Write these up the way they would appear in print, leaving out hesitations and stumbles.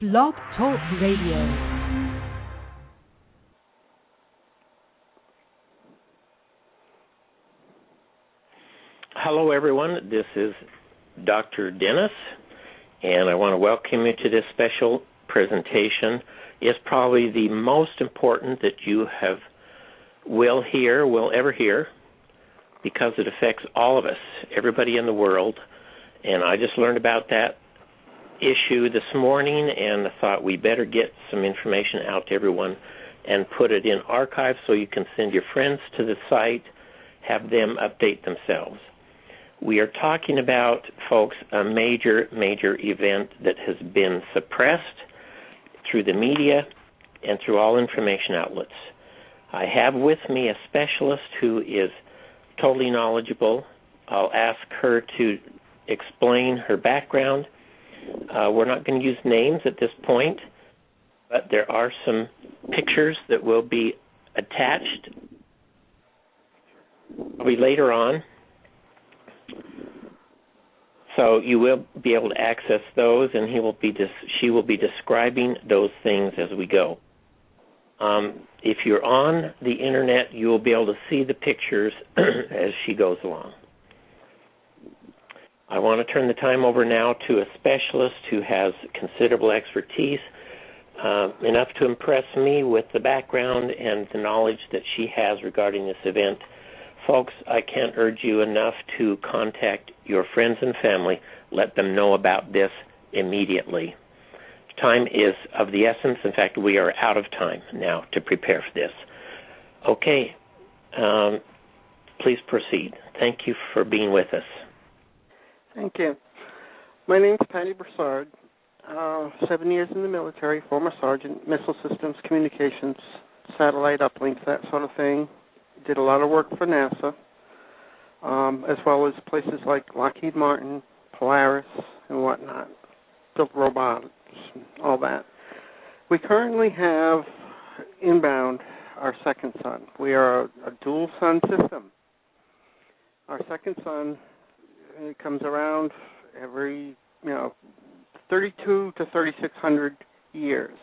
Blog Talk Radio. Hello, everyone. This is Dr. Dennis, and I want to welcome you to this special presentation. It's probably the most important that you will ever hear, because it affects all of us, everybody in the world. And I just learned about that issue this morning, and I thought we better get some information out to everyone and put it in archive so you can send your friends to the site, have them update themselves. We are talking about, folks, a major event that has been suppressed through the media and through all information outlets. I have with me a specialist who is totally knowledgeable. I'll ask her to explain her background. We're not going to use names at this point, but there are some pictures that will be attached later on. So you will be able to access those, and she will be describing those things as we go. If you're on the Internet, you will be able to see the pictures as she goes along. I want to turn the time over now to a specialist who has considerable expertise, enough to impress me with the background and the knowledge that she has regarding this event. Folks, I can't urge you enough to contact your friends and family. Let them know about this immediately. Time is of the essence. In fact, we are out of time now to prepare for this. Okay, please proceed. Thank you for being with us. Thank you. My name is Pattie Brassard. 7 years in the military, former sergeant, missile systems, communications, satellite uplinks, that sort of thing. Did a lot of work for NASA, as well as places like Lockheed Martin, Polaris, and whatnot. Built robots, all that. We currently have inbound our second sun. We are a dual sun system. Our second sun, it comes around every, 32 to 3,600 years.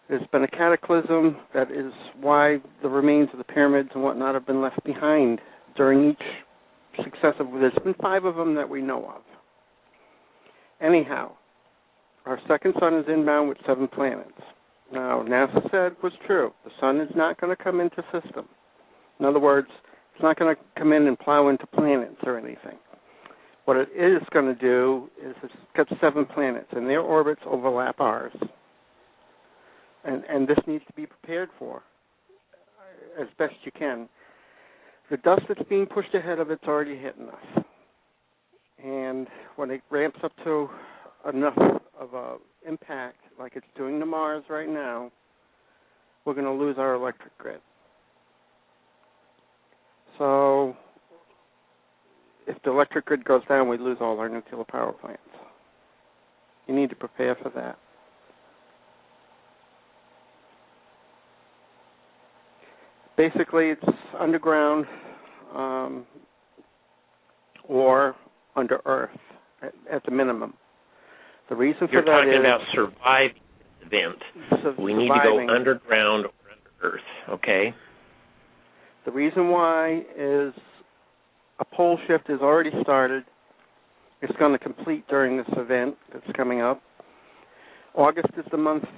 There's been a cataclysm. That is why the remains of the pyramids and whatnot have been left behind during each successive. There's been 5 of them that we know of. Anyhow, our second sun is inbound with 7 planets. Now, NASA said was true. The sun is not going to come into system. In other words, it's not going to come in and plow into planets or anything. What it is going to do is it's got 7 planets, and their orbits overlap ours. And this needs to be prepared for as best you can. The dust that's being pushed ahead of it's already hitting us. And when it ramps up to enough of an impact, like it's doing to Mars right now, we're going to lose our electric grid. So if the electric grid goes down, we lose all our nuclear power plants. You need to prepare for that. Basically, it's underground or under Earth at the minimum. The reason for that is... You're talking about surviving this event. We need to go underground or under Earth, okay? The reason why is a pole shift has already started. It's going to complete during this event that's coming up. August is the month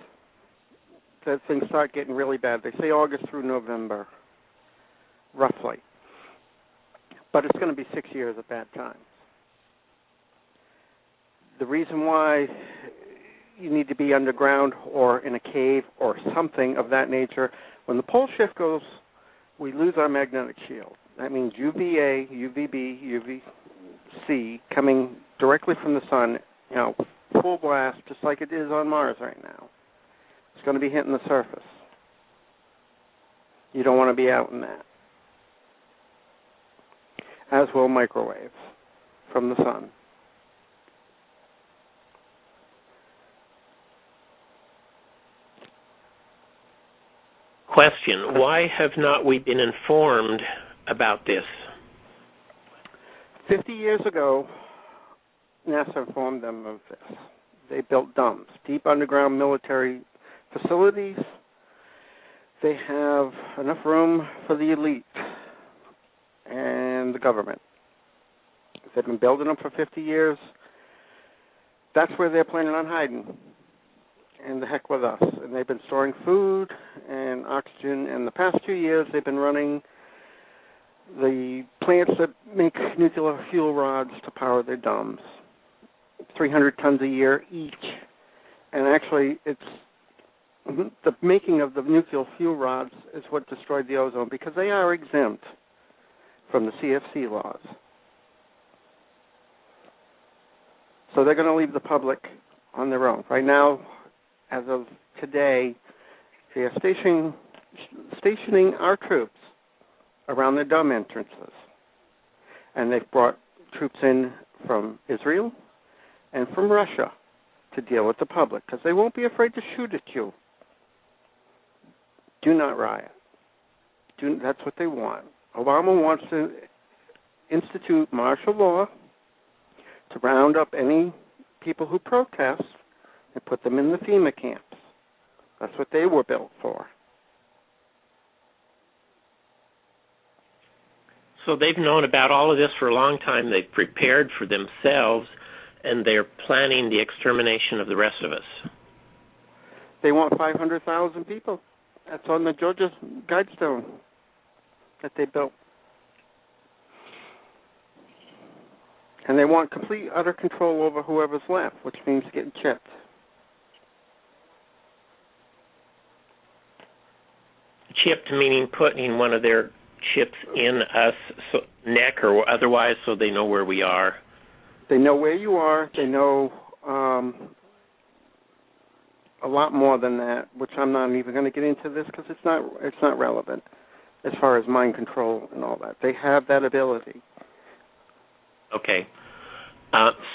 that things start getting really bad. They say August through November, roughly. But it's going to be 6 years of bad times. The reason why you need to be underground or in a cave or something of that nature, when the pole shift goes, we lose our magnetic shield. That means UVA, UVB, UVC coming directly from the sun, full blast, just like it is on Mars right now. It's going to be hitting the surface. You don't want to be out in that. As will microwaves from the sun. Question, why have not we been informed about this? 50 years ago, NASA informed them of this. They built dumps, deep underground military facilities. They have enough room for the elite and the government. They've been building them for 50 years. That's where they're planning on hiding. And the heck with us. And they've been storing food and oxygen. And the past 2 years, they've been running the plants that make nuclear fuel rods to power their domes. 300 tons a year each. And actually, it's the making of the nuclear fuel rods is what destroyed the ozone, because they are exempt from the CFC laws. So they're going to leave the public on their own. Right now, as of today, they are stationing our troops around the dome entrances. And they've brought troops in from Israel and from Russia to deal with the public, because they won't be afraid to shoot at you. Do not riot. That's what they want. Obama wants to institute martial law to round up any people who protest and put them in the FEMA camps. That's what they were built for. So they've known about all of this for a long time. They've prepared for themselves, and they're planning the extermination of the rest of us. They want 500,000 people. That's on the Georgia Guidestone that they built. And they want complete, utter control over whoever's left, which means getting chipped. Chipped meaning putting one of their chips in us neck or otherwise, so they know where we are. They know where you are. They know a lot more than that, which I'm not even going to get into this because it's not relevant as far as mind control and all that. They have that ability. Okay.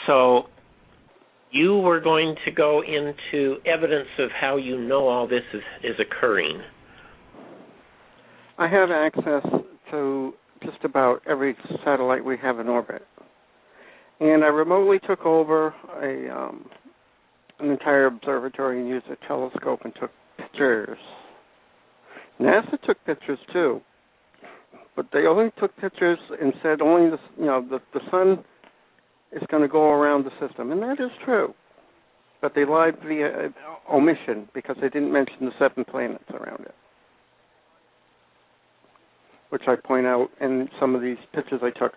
So you were going to go into evidence of how you know all this is occurring. I have access to just about every satellite we have in orbit. And I remotely took over an entire observatory and used a telescope and took pictures. NASA took pictures too, but they only took pictures and said only the sun is going to go around the system, and that is true. But they lied via omission because they didn't mention the 7 planets around it, which I point out in some of these pictures I took.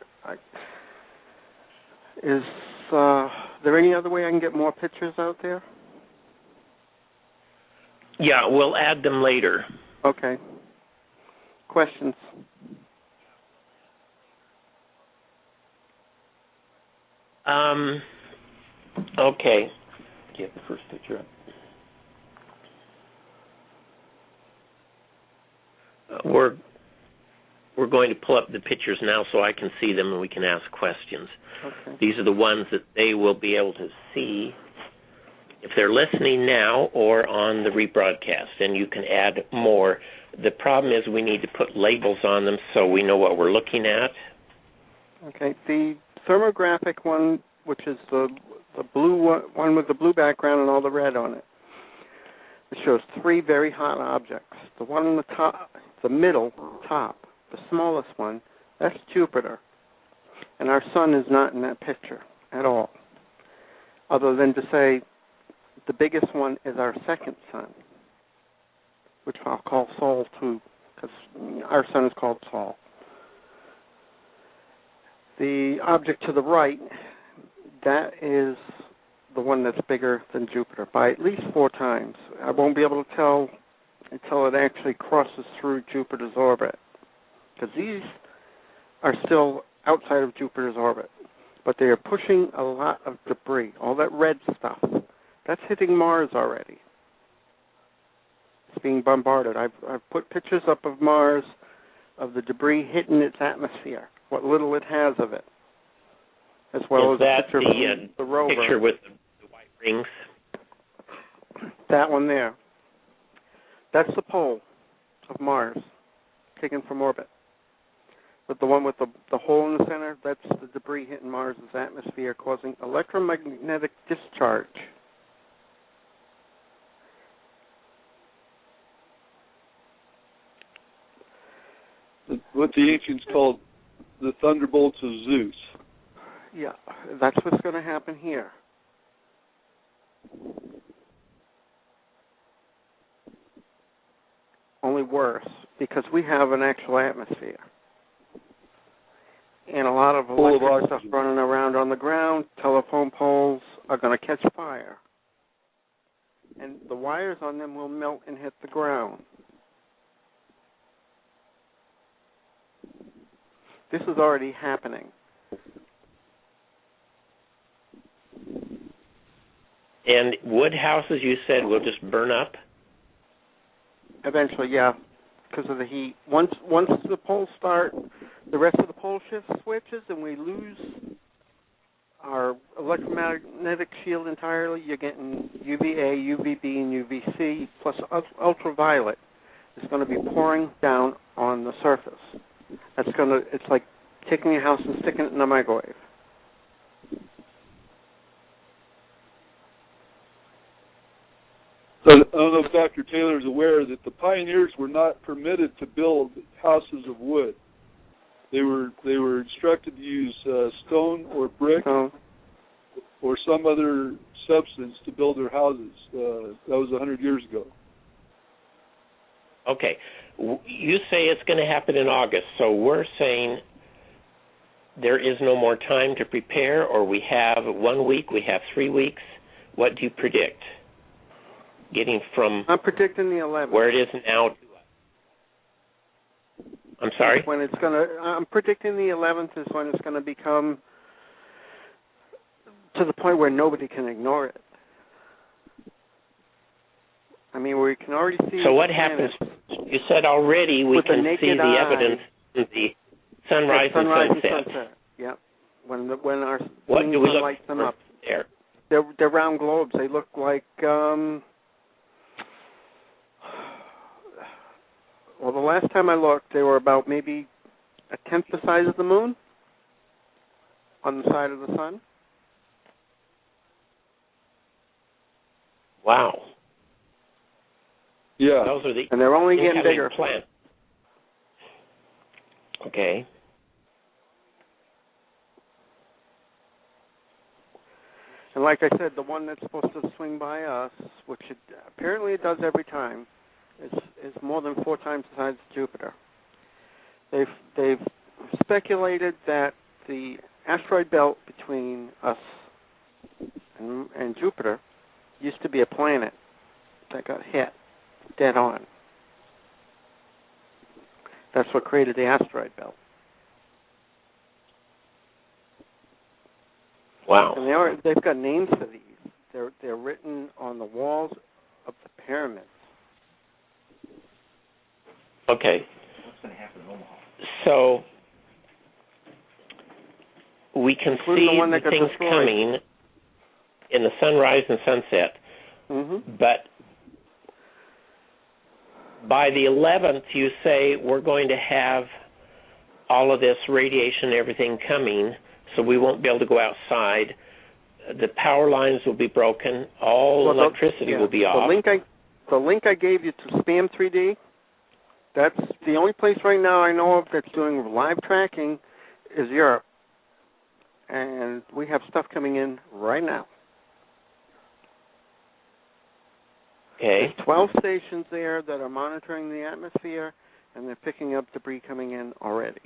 Is there any other way I can get more pictures out there? Yeah, we'll add them later. Okay. Questions? Okay. Do you have the first picture up? We're going to pull up the pictures now so I can see them and we can ask questions. Okay. These are the ones that they will be able to see if they're listening now or on the rebroadcast, and you can add more. The problem is we need to put labels on them so we know what we're looking at. Okay. The thermographic one, which is the blue one with the blue background and all the red on it, it shows 3 very hot objects. The one on the top, the middle top, the smallest one, that's Jupiter. And our sun is not in that picture at all, other than to say the biggest one is our second sun, which I'll call Sol too, because our sun is called Sol. The object to the right, that is the one that's bigger than Jupiter by at least 4 times. I won't be able to tell until it actually crosses through Jupiter's orbit, because these are still outside of Jupiter's orbit, but they are pushing a lot of debris, all that red stuff. That's hitting Mars already. It's being bombarded. I've put pictures up of Mars, of the debris hitting its atmosphere, what little it has of it, as well as a picture of the rover. Picture with the white rings? That one there. That's the pole of Mars, taken from orbit. But the one with the hole in the center, that's the debris hitting Mars' atmosphere, causing electromagnetic discharge what the ancients called the thunderbolts of Zeus. Yeah, that's what's going to happen here. Only worse, because we have an actual atmosphere. And a lot of electric stuff running around on the ground, telephone poles are going to catch fire. And the wires on them will melt and hit the ground. This is already happening. And wood houses, you said, will just burn up? Eventually, yeah, because of the heat. Once the poles start, the rest of the pole shift switches, and we lose our electromagnetic shield entirely. You're getting UVA, UVB, and UVC, plus ultraviolet. It's going to be pouring down on the surface. It's like taking a house and sticking it in a microwave. So I don't know if Dr. Taylor is aware that the pioneers were not permitted to build houses of wood. They were instructed to use stone or brick or some other substance to build their houses. That was 100 years ago. Okay. You say it's going to happen in August, so we're saying there is no more time to prepare, or we have 1 week, we have 3 weeks. What do you predict? Getting from I'm predicting the 11th. Where it is now. I'm sorry? I'm predicting the 11th is when it's going to become to the point where nobody can ignore it. I mean, we can already see. So what happens? You said already we can see the evidence in the sunrise and sunset. Yep. When our what do we look lights them up there? They're round globes. They look like. Well, the last time I looked, they were about maybe a tenth the size of the moon on the side of the sun. Wow. Yeah. Those are the and they're only getting bigger. Planets. Okay. And like I said, the one that's supposed to swing by us, which apparently it does every time, is more than 4 times the size of Jupiter. They've speculated that the asteroid belt between us and Jupiter used to be a planet that got hit dead on. That's what created the asteroid belt. Wow. And they've got names for these. They're written on the walls of the pyramids. Okay. So we can see the things coming in the sunrise and sunset, but by the 11th, you say we're going to have all of this radiation and everything coming, so we won't be able to go outside. The power lines will be broken. All electricity will be off. The link I gave you to Spam 3D, that's the only place right now I know of that's doing live tracking is Europe. And we have stuff coming in right now. Okay. There's 12 stations there that are monitoring the atmosphere, and they're picking up debris coming in already.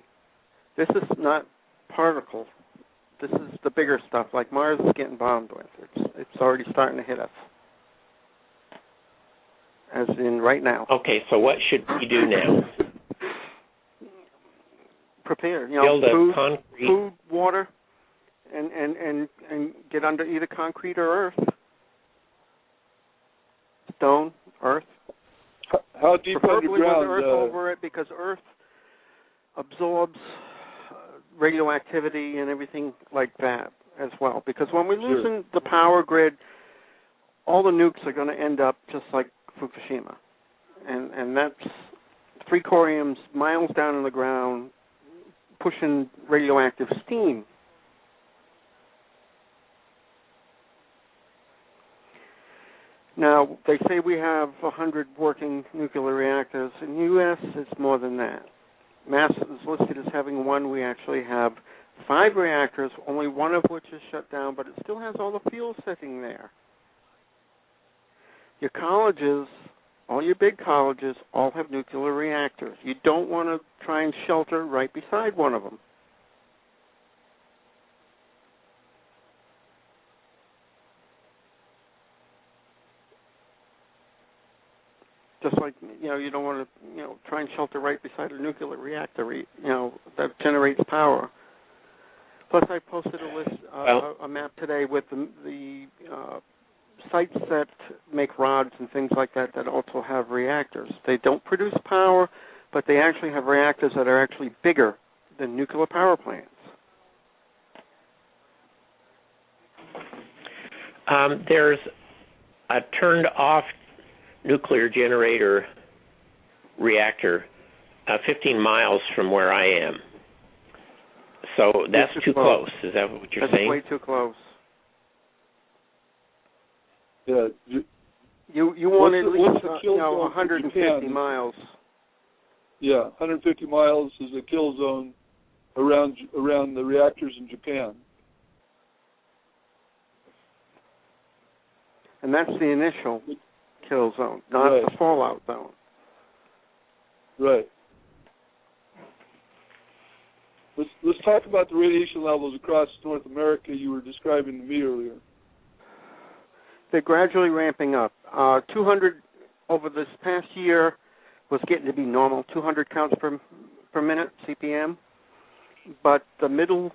This is not particles. This is the bigger stuff, like Mars is getting bombed with. It's already starting to hit us. As in right now. Okay, so what should we do now? Prepare. Build food, water, and get under either concrete or earth. Stone, earth. How deep Preferably underground? with earth over it, because earth absorbs radioactivity and everything like that as well. Because when we're losing the power grid, all the nukes are going to end up just like Fukushima. And that's 3 coriums miles down in the ground pushing radioactive steam. Now, they say we have 100 working nuclear reactors. In the U.S., it's more than that. Mass is listed as having one. We actually have 5 reactors, only one of which is shut down, but it still has all the fuel sitting there. Your colleges, all your big colleges, all have nuclear reactors. You don't want to try and shelter right beside one of them. Just like, you don't want to, try and shelter right beside a nuclear reactor, that generates power. Plus, I posted a list, a map today with the sites that make rods and things like that that also have reactors. They don't produce power, but they actually have reactors that are actually bigger than nuclear power plants. There's a turned-off nuclear generator reactor 15 miles from where I am. So that's too close. Is that what you're saying? That's way too close. Yeah. You want at least 150 miles. Yeah, 150 miles is a kill zone around the reactors in Japan. And that's the initial kill zone, not the fallout zone. Right. Let's talk about the radiation levels across North America you were describing to me earlier. They're gradually ramping up. 200 over this past year was getting to be normal, 200 counts per minute, CPM. But the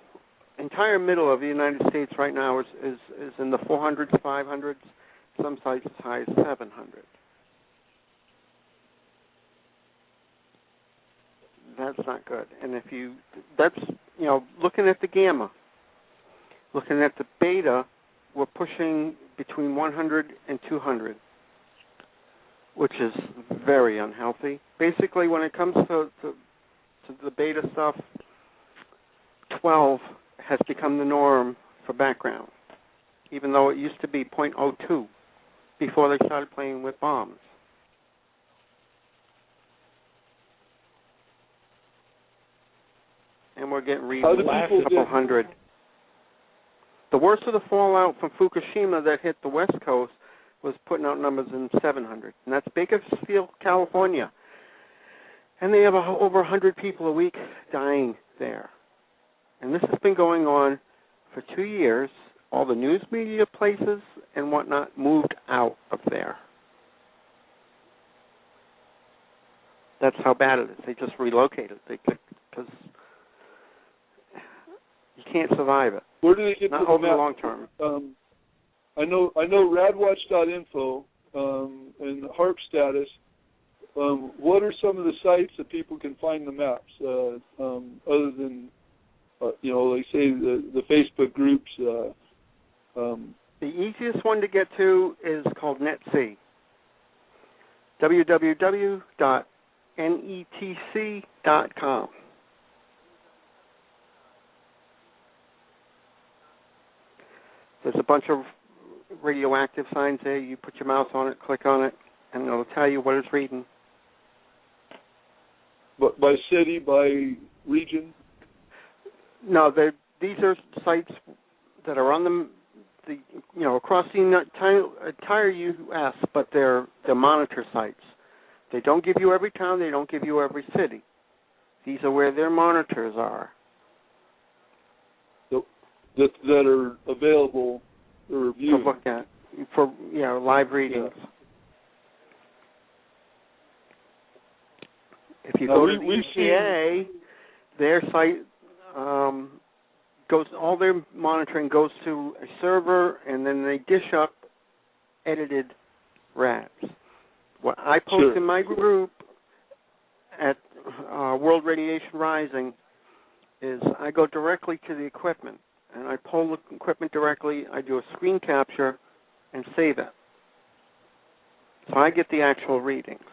entire middle of the United States right now is in the 400s, 500s, some sites as high as 700. That's not good. And looking at the gamma, looking at the beta, we're pushing between 100 and 200, which is very unhealthy. Basically, when it comes to the beta stuff, 12 has become the norm for background, even though it used to be 0.02 before they started playing with bombs. And we're getting readings a couple hundred. The worst of the fallout from Fukushima that hit the West Coast was putting out numbers in 700. And that's Bakersfield, California. And they have over 100 people a week dying there. And this has been going on for 2 years. All the news media places and whatnot moved out of there. That's how bad it is. They just relocated. Because you can't survive it. Where do they get Not over the long term. I know radwatch.info and HARP status. What are some of the sites that people can find the maps other than like say the Facebook groups? The easiest one to get to is called NetC. www.netc.com. There's a bunch of radioactive signs there. You put your mouse on it, click on it, and it'll tell you what it's reading. But by city, by region? No, these are sites that are on the across the entire U.S., but they're monitor sites. They don't give you every town. They don't give you every city. These are where their monitors are. That are available for review. To look at for live readings. Yeah. If you go to the EPA, their site all their monitoring goes to a server, and then they dish up edited RADs. What I post in my group at World Radiation Rising is I go directly to the equipment, and I pull the equipment directly. I do a screen capture and save it. So I get the actual readings.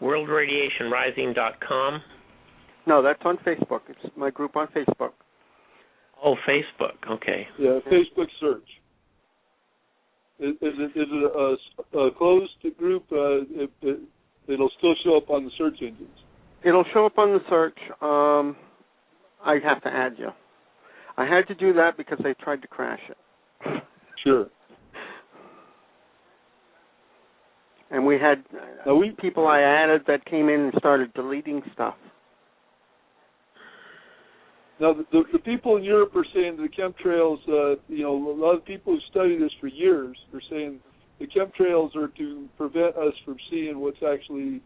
WorldRadiationRising.com? No, that's on Facebook. It's my group on Facebook. Oh, Facebook. Okay. Yeah, Facebook search. Is it a closed group? it'll still show up on the search engines. It'll show up on the search. I'd have to add you. I had to do that because they tried to crash it. Sure. And we had people I added that came in and started deleting stuff. Now, the people in Europe are saying the chemtrails, you know, a lot of people who study this for years are saying the chemtrails are to prevent us from seeing what's actually,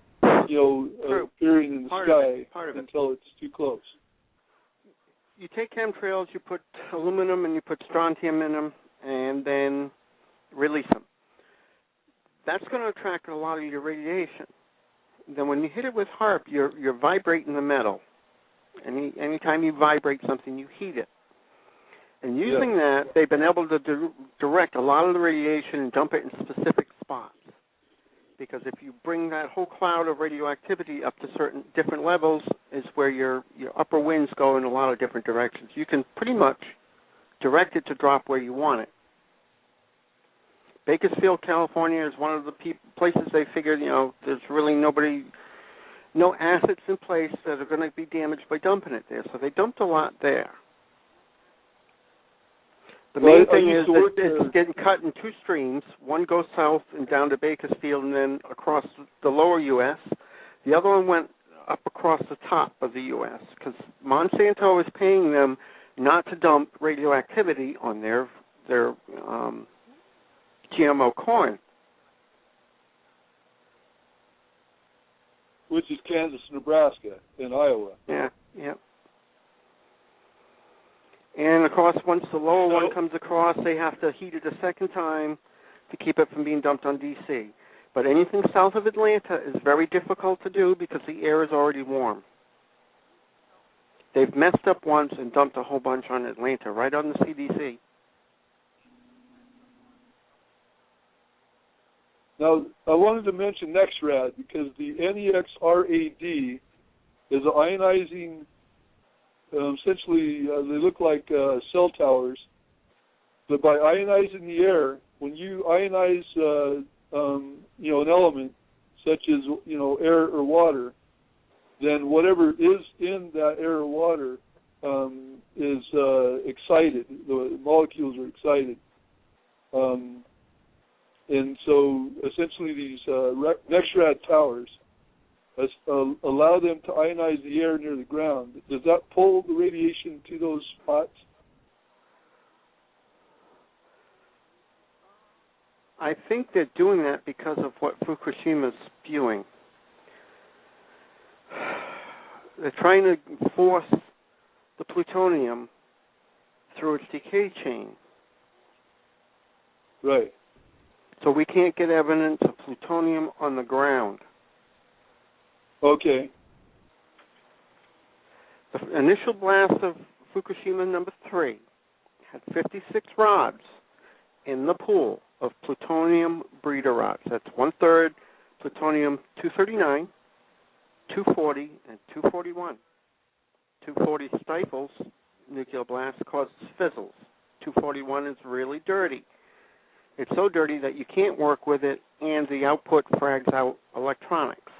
you know, appearing in the sky until it's too close. You take chemtrails, you put aluminum and you put strontium in them, and then release them. That's going to attract a lot of your then when you hit it with HAARP, you're vibrating the metal. Anytime you vibrate something, you heat it. And using that, they've been able to direct a lot of the radiation and dump it in specific spots. Because if you bring that whole cloud of radioactivity up to certain different levels, is where your upper winds go in a lot of different directions. You can pretty much direct it to drop where you want it. Bakersfield, California is one of the places they figured, you know, there's really no assets in place that are going to be damaged by dumping it there. So they dumped a lot there. The main thing is that it's getting cut in two streams. One goes south and down to Bakersfield and then across the lower U.S. The other one went up across the top of the U.S. because Monsanto is paying them not to dump radioactivity on their GMO corn. Which is Kansas, Nebraska, and Iowa. Yeah. And, of course, once the lower one comes across, they have to heat it a second time to keep it from being dumped on D.C. But anything south of Atlanta is very difficult to do because the air is already warm. They've messed up once and dumped a whole bunch on Atlanta, right on the CDC. Now, I wanted to mention NEXRAD because the NEXRAD is an ionizing, essentially they look like cell towers, but by ionizing the air, when you ionize, you know, an element such as, you know, air or water, then whatever is in that air or water is excited. The molecules are excited. And so essentially these NEXRAD towers allow them to ionize the air near the ground. Does that pull the radiation to those spots? I think they're doing that because of what Fukushima's spewing. They're trying to force the plutonium through its decay chain. Right. So we can't get evidence of plutonium on the ground. Okay. The initial blast of Fukushima number 3 had 56 rods in the pool of plutonium breeder rods. That's 1/3 plutonium-239, 240, and 241. 240 stifles nuclear blast, causes fizzles. 241 is really dirty. It's so dirty that you can't work with it, and the output frags out electronics.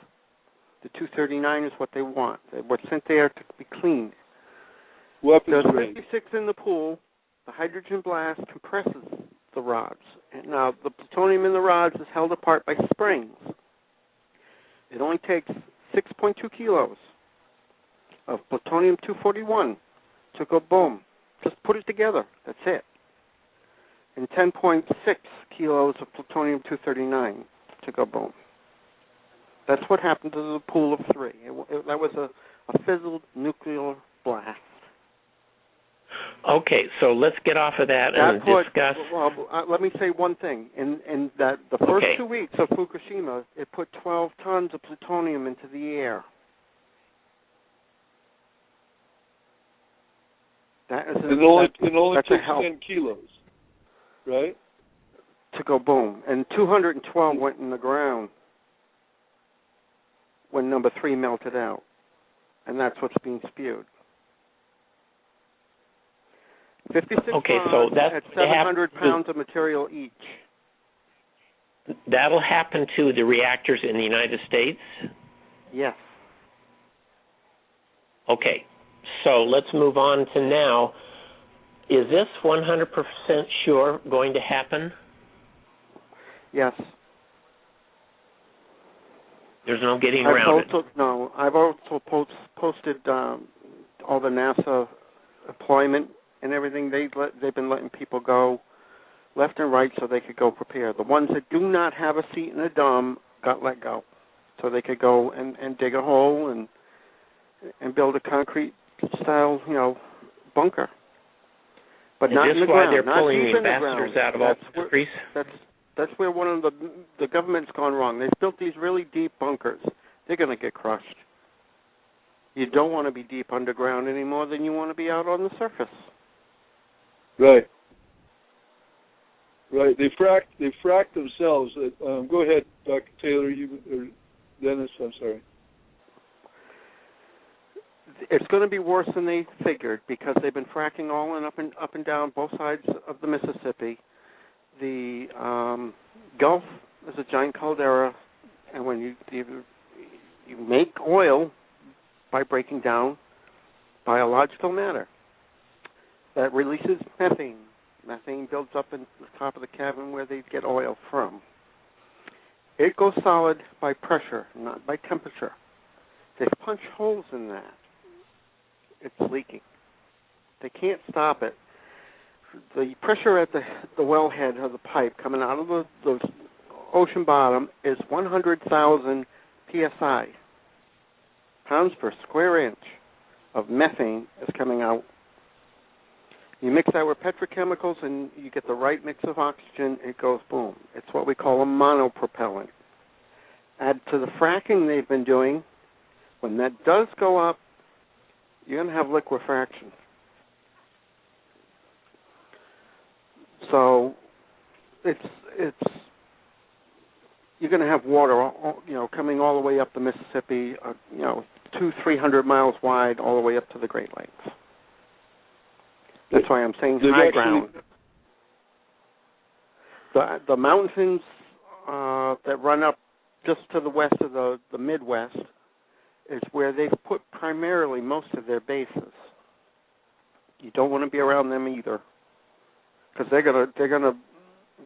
The 239 is what they want. They were sent there to be cleaned. Weapons There's 56 in the pool. The hydrogen blast compresses the rods. And now, the plutonium in the rods is held apart by springs. It only takes 6.2 kilos of plutonium-241 to go boom. Just put it together. That's it. And 10.6 kilos of plutonium-239 to go boom. That's what happened to the pool of 3. That was a fizzled nuclear blast. Okay, so let's get off of that and discuss. Well, let me say one thing. In that the first 2 weeks of Fukushima, it put 12 tons of plutonium into the air. That is it only takes 10 kilos, right? To go boom. And 212 went in the ground when number 3 melted out. And that's what's being spewed. 56 okay, rods so that's at 700 pounds of material each. That'll happen to the reactors in the United States? Yes. Okay, so let's move on to now. Is this 100% sure going to happen? Yes. There's no getting around it. No, I've also posted all the NASA employment and everything. They've been letting people go left and right so they could go prepare. The ones that do not have a seat in the dome got let go, so they could go and dig a hole and build a concrete style, bunker. But Is not this in the why ground. they're Not pulling deep the in the ambassadors ground. out of all countries? That's where one of the government's gone wrong. They've built these really deep bunkers. They're going to get crushed. You don't want to be deep underground any more than you want to be out on the surface. Right. Right. They fracked themselves. Go ahead, Dr. Taylor. Or Dennis. I'm sorry. It's going to be worse than they figured because they've been fracking all in up and down both sides of the Mississippi. The Gulf is a giant caldera, and when you make oil by breaking down biological matter, that releases methane. Methane builds up in the top of the cavern where they get oil from. It goes solid by pressure, not by temperature. They've punched holes in that. It's leaking. They can't stop it. The pressure at the wellhead of the pipe coming out of the ocean bottom is 100,000 psi, pounds per square inch of methane is coming out. You mix that with petrochemicals and you get the right mix of oxygen, it goes boom. It's what we call a monopropellant. Add to the fracking they've been doing, when that does go up, you're going to have liquefaction. So you're going to have water, coming all the way up the Mississippi, 200-300 miles wide, all the way up to the Great Lakes. That's why I'm saying high ground. The mountains that run up just to the west of the Midwest is where they've put primarily most of their bases. You don't want to be around them either, because they're gonna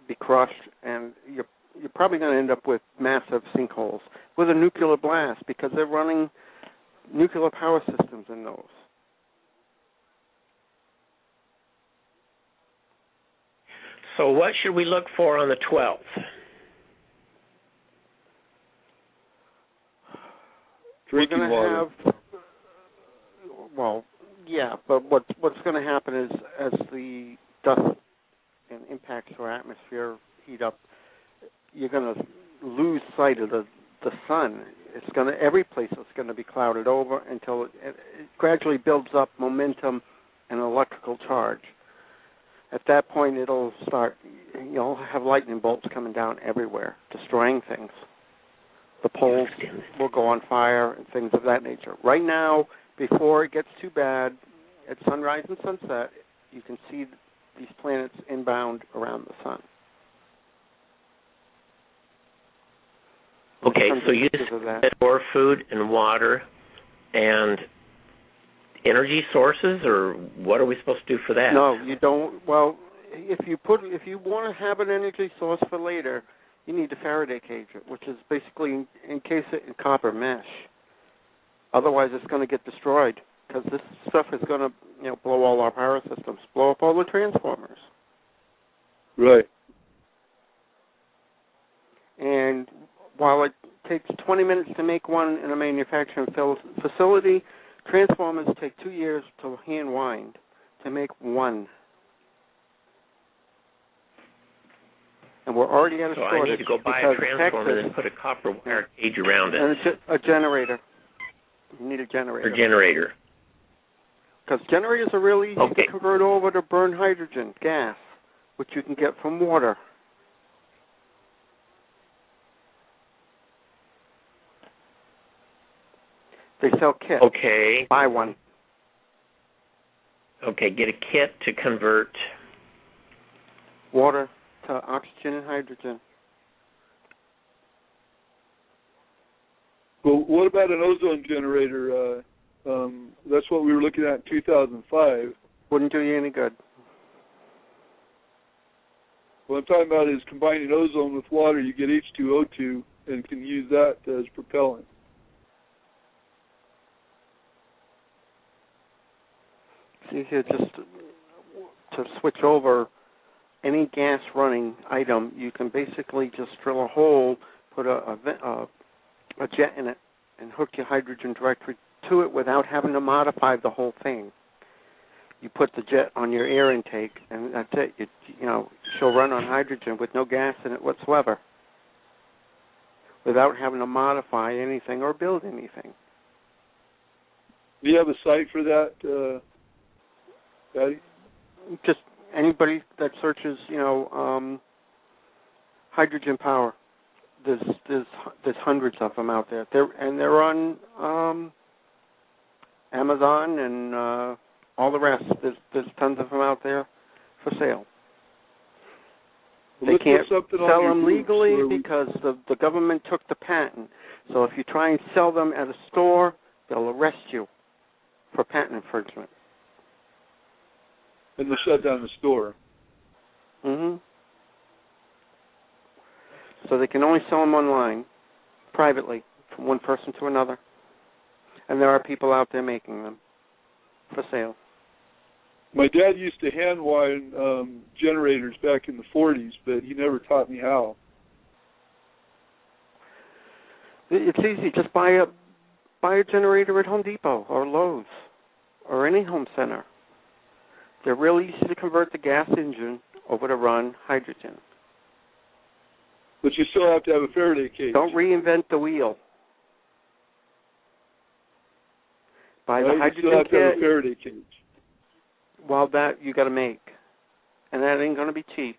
be crushed, and you're probably going to end up with massive sinkholes with a nuclear blast because they're running nuclear power systems in those. So what should we look for on the 12th? Drinking water. But what's going to happen is as the dust and impacts our atmosphere heat up, you're going to lose sight of the sun. Every place is going to be clouded over until it gradually builds up momentum and electrical charge. At that point, it'll start, you'll have lightning bolts coming down everywhere, destroying things. The poles will go on fire and things of that nature. Right now, before it gets too bad, at sunrise and sunset, you can see these planets inbound around the sun. Okay, so you said more food and water and energy sources, or what are we supposed to do for that? No, you don't. Well, if you want to have an energy source for later, you need to Faraday cage it, which is basically encase it in copper mesh. Otherwise, it's going to get destroyed because this stuff is going to, blow all our power systems, blow up all the transformers. Right. And while it takes 20 minutes to make one in a manufacturing facility, transformers take 2 years to hand wind to make one. And we're already at a shortage. So I need to go buy a transformer and put a copper wire cage around it. And a generator. You need a generator. A generator. Because generators are really easy to convert over to burn hydrogen gas, which you can get from water. They sell kits. Okay. Buy one. Okay, get a kit to convert water to oxygen and hydrogen. Well, what about an ozone generator? That's what we were looking at in 2005. Wouldn't do you any good. What I'm talking about is combining ozone with water. You get H2O2 and can use that as propellant. See here, just to switch over, any gas running item, you can basically just drill a hole, put a jet in it, and hook your hydrogen directly to it without having to modify the whole thing. You put the jet on your air intake, and that's it. She'll run on hydrogen with no gas in it whatsoever, without having to modify anything or build anything. Do you have a site for that, Patty? Just anybody that searches, hydrogen power. There's hundreds of them out there. They're on Amazon and all the rest. There's tons of them out there for sale. Well, they can't sell them legally because the government took the patent. So if you try and sell them at a store, they'll arrest you for patent infringement. And they shut down the store. Mm-hmm. So they can only sell them online, privately, from one person to another. And there are people out there making them for sale. My dad used to hand wind generators back in the 40s, but he never taught me how. It's easy. Just buy a generator at Home Depot or Lowe's or any home center. They're real easy to convert the gas engine over to run hydrogen. But you still have to have a Faraday cage. Don't reinvent the wheel. Buy the hydrogen you still have to have a kit. Faraday cage. Well, that you got to make, and that ain't going to be cheap.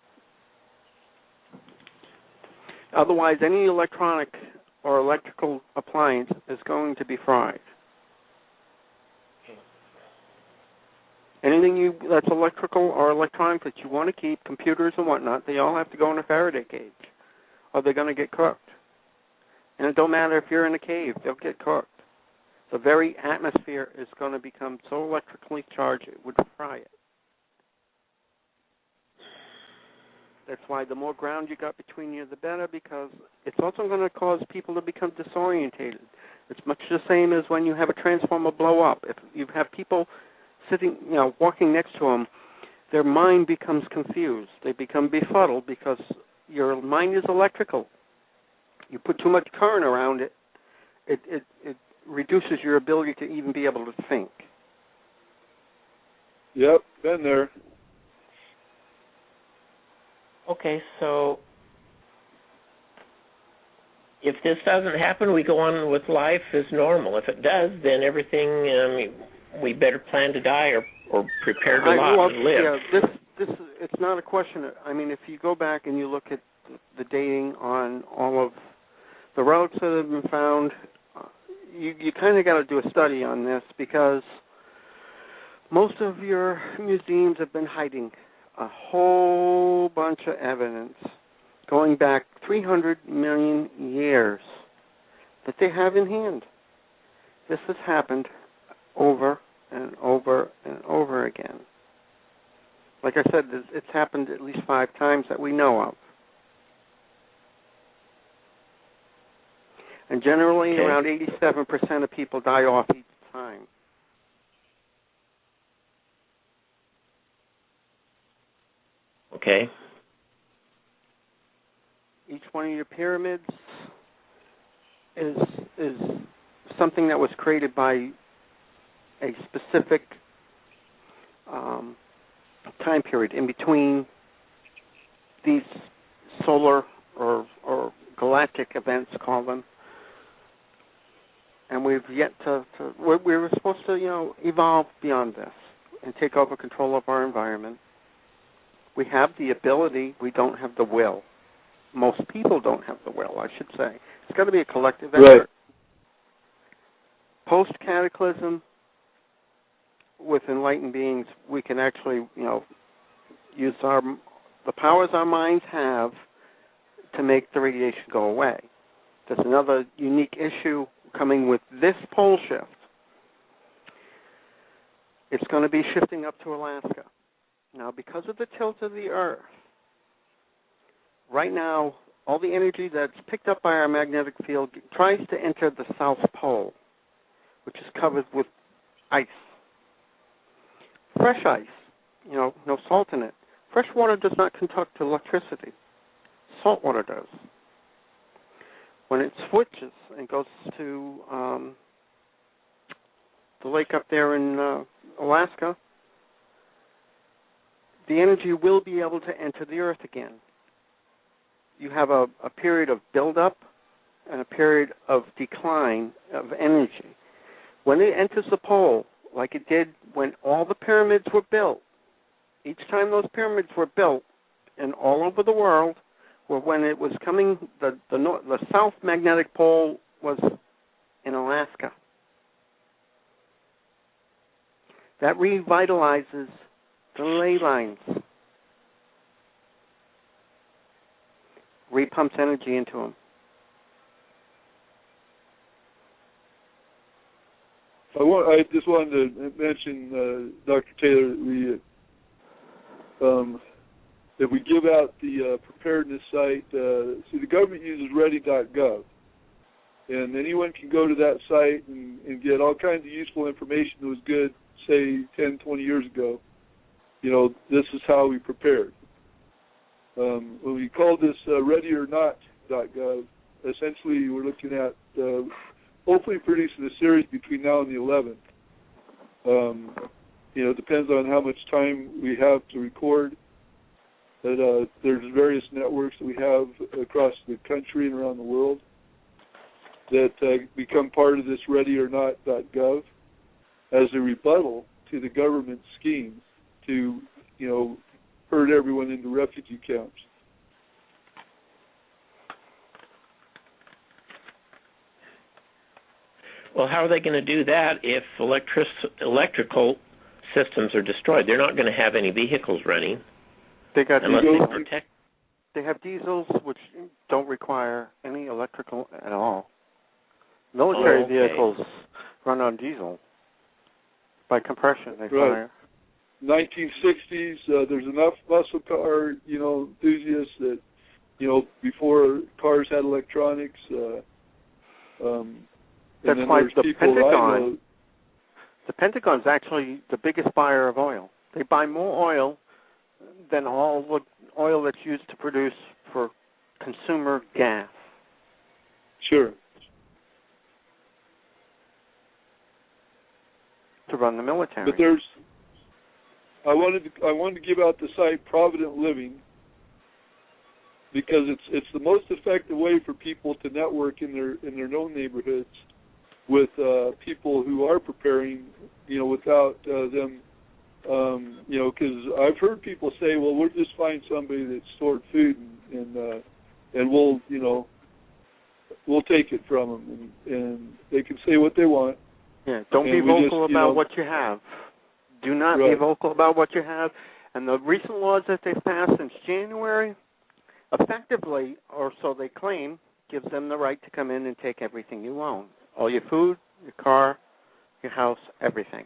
Otherwise, any electronic or electrical appliance is going to be fried. Anything that's electrical or electronic that you want to keep, computers and whatnot, they all have to go in a Faraday cage, or they're going to get cooked. And it don't matter if you're in a cave, they'll get cooked. The very atmosphere is going to become so electrically charged it would fry it. That's why the more ground you got between you, the better, because it's also going to cause people to become disorientated. It's much the same as when you have a transformer blow up. If you have people sitting, walking next to them, their mind becomes confused. They become befuddled because your mind is electrical. You put too much current around it, it reduces your ability to even be able to think. Yep, been there. Okay, so if this doesn't happen, we go on with life as normal. If it does, then everything, we better plan to die or prepare to live. Yeah, this it's not a question. I mean, if you go back and you look at the dating on all of the relics that have been found, you kind of got to do a study on this, because most of your museums have been hiding a whole bunch of evidence going back 300 million years that they have in hand. This has happened over and over and over again. Like I said, it's happened at least 5 times that we know of. And generally, around 87% of people die off each time. Okay. Each one of your pyramids is something that was created by a specific time period in between these solar or galactic events, call them. And we've yet we were supposed to, evolve beyond this and take over control of our environment. We have the ability, we don't have the will. Most people don't have the will, I should say. It's got to be a collective effort. Right. Post-cataclysm, with enlightened beings, we can actually, use the powers our minds have to make the radiation go away. There's another unique issue coming with this pole shift, it's going to be shifting up to Alaska. Now, because of the tilt of the Earth, right now, all the energy that's picked up by our magnetic field tries to enter the South Pole, which is covered with ice. Fresh ice, no salt in it. Fresh water does not conduct electricity. Salt water does. When it switches and goes to the lake up there in Alaska, the energy will be able to enter the Earth again. You have a period of buildup and a period of decline of energy. When it enters the pole, like it did when all the pyramids were built, each time those pyramids were built, and all over the world, were when it was coming, the south magnetic pole was in Alaska. That revitalizes the ley lines, repumps energy into them. I just wanted to mention, Dr. Taylor, that we give out the preparedness site. See, the government uses ready.gov, and anyone can go to that site and get all kinds of useful information that was good, say, 10, 20 years ago. This is how we prepared. When we call this readyornot.gov, essentially we're looking at hopefully producing a series between now and the 11th. It depends on how much time we have to record. But there's various networks that we have across the country and around the world that become part of this readyornot.gov as a rebuttal to the government schemes to, herd everyone into refugee camps. Well, how are they going to do that if electrical systems are destroyed? They're not going to have any vehicles running. They got unless diesels. they protect. They have diesels which don't require any electrical at all. Military vehicles run on diesel by compression. They fire. 1960s, there's enough muscle car, enthusiasts that, before cars had electronics. That's why the Pentagon's actually the biggest buyer of oil. They buy more oil than all the oil that's used to produce for consumer gas. Sure. To run the military. But I wanted to give out the site Provident Living because it's the most effective way for people to network in their known neighborhoods with people who are preparing, without them, because I've heard people say, well, we'll just find somebody that stored food and we'll take it from them, and they can say what they want. Yeah, don't be vocal about what you have. Do not be vocal about what you have. And the recent laws that they've passed since January, effectively, or so they claim, gives them the right to come in and take everything you own. All your food, your car, your house, everything.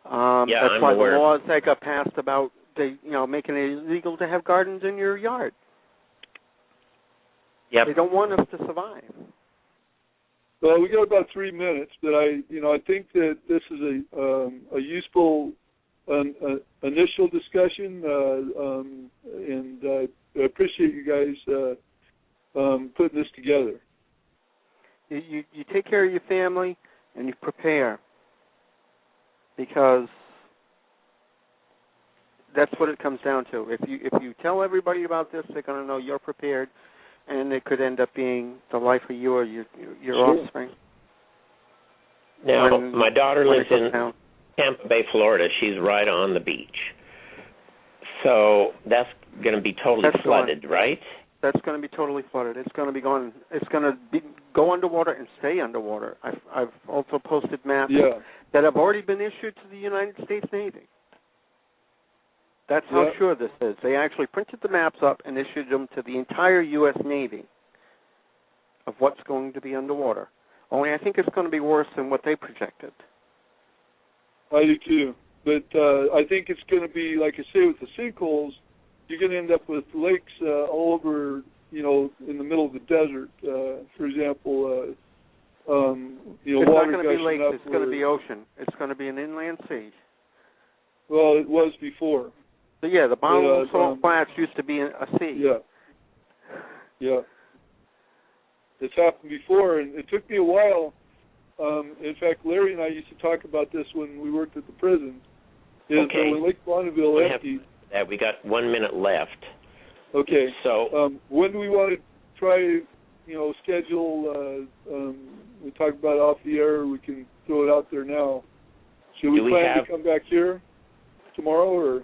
That's why the laws that got passed about making it illegal to have gardens in your yard. Yep. They don't want us to survive. Well, we got about 3 minutes, but I think that this is a useful initial discussion, and I appreciate you guys putting this together. You take care of your family and you prepare, because that's what it comes down to. If you tell everybody about this, they're going to know you're prepared. And it could end up being the life of you or your offspring. Now, my daughter lives in Tampa Bay, Florida. She's right on the beach. So that's going to be totally flooded, right? That's going to be totally flooded. It's going to be going. It's going to go underwater and stay underwater. I've also posted maps that have already been issued to the United States Navy. That's how sure this is. They actually printed the maps up and issued them to the entire U.S. Navy of what's going to be underwater. Only I think it's going to be worse than what they projected. I do too. But I think it's going to be, like I say, with the sinkholes, you're going to end up with lakes all over, in the middle of the desert. For example, It's water not going to be lakes. up It's going to be ocean. It's going to be an inland sea. Well, it was before. So yeah, the bottom salt flats used to be a sea. Yeah. Yeah. It's happened before, and it took me a while. In fact, Larry and I used to talk about this when we worked at the prison. Okay. When Lake Bonneville emptied. We got 1 minute left. Okay. So when do we want to try, schedule? We talk about it off the air. We can throw it out there now. Should we plan to come back here tomorrow, or?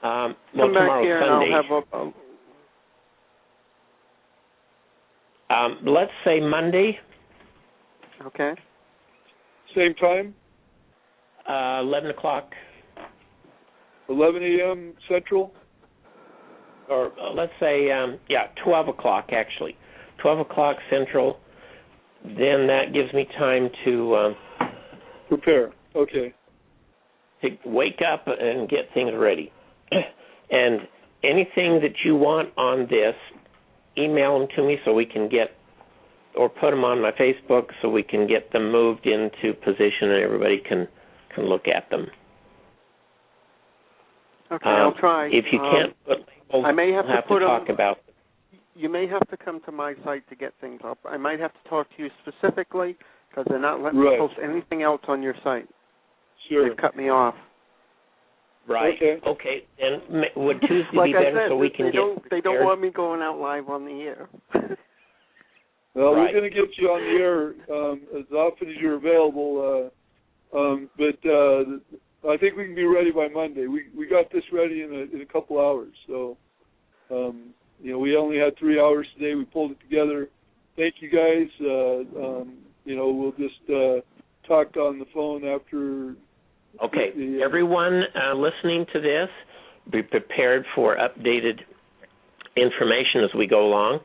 Well, come back tomorrow's here Sunday. and I'll have Let's say Monday. Okay. Same time? 11 o'clock. 11 a.m. Central? Or let's say, 12 o'clock, actually. 12 o'clock Central. Then that gives me time to... prepare. Okay. To wake up and get things ready. And anything that you want on this, email them to me so we can get, or put them on my Facebook so we can get them moved into position and everybody can look at them. Okay, I'll try. If you can't put labels, I may have we'll to put talk about them. You may have to come to my site to get things up. I might have to talk to you specifically because they're not letting me post anything else on your site. Sure. They've cut me off. Right. Okay. And would Tuesday like be better I said, so we can They don't want me going out live on the air. Well, we're going to get you on the air as often as you're available. But I think we can be ready by Monday. We got this ready in a couple hours. So, we only had 3 hours today. We pulled it together. Thank you, guys. We'll just talk on the phone after. Okay. Everyone listening to this, be prepared for updated information as we go along,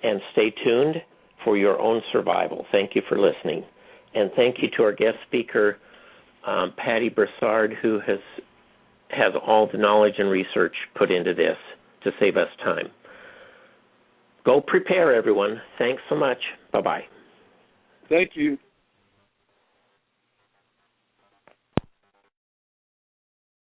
and stay tuned for your own survival. Thank you for listening. And thank you to our guest speaker, Pattie Brassard, who has all the knowledge and research put into this to save us time. Go prepare, everyone. Thanks so much. Bye-bye. Thank you.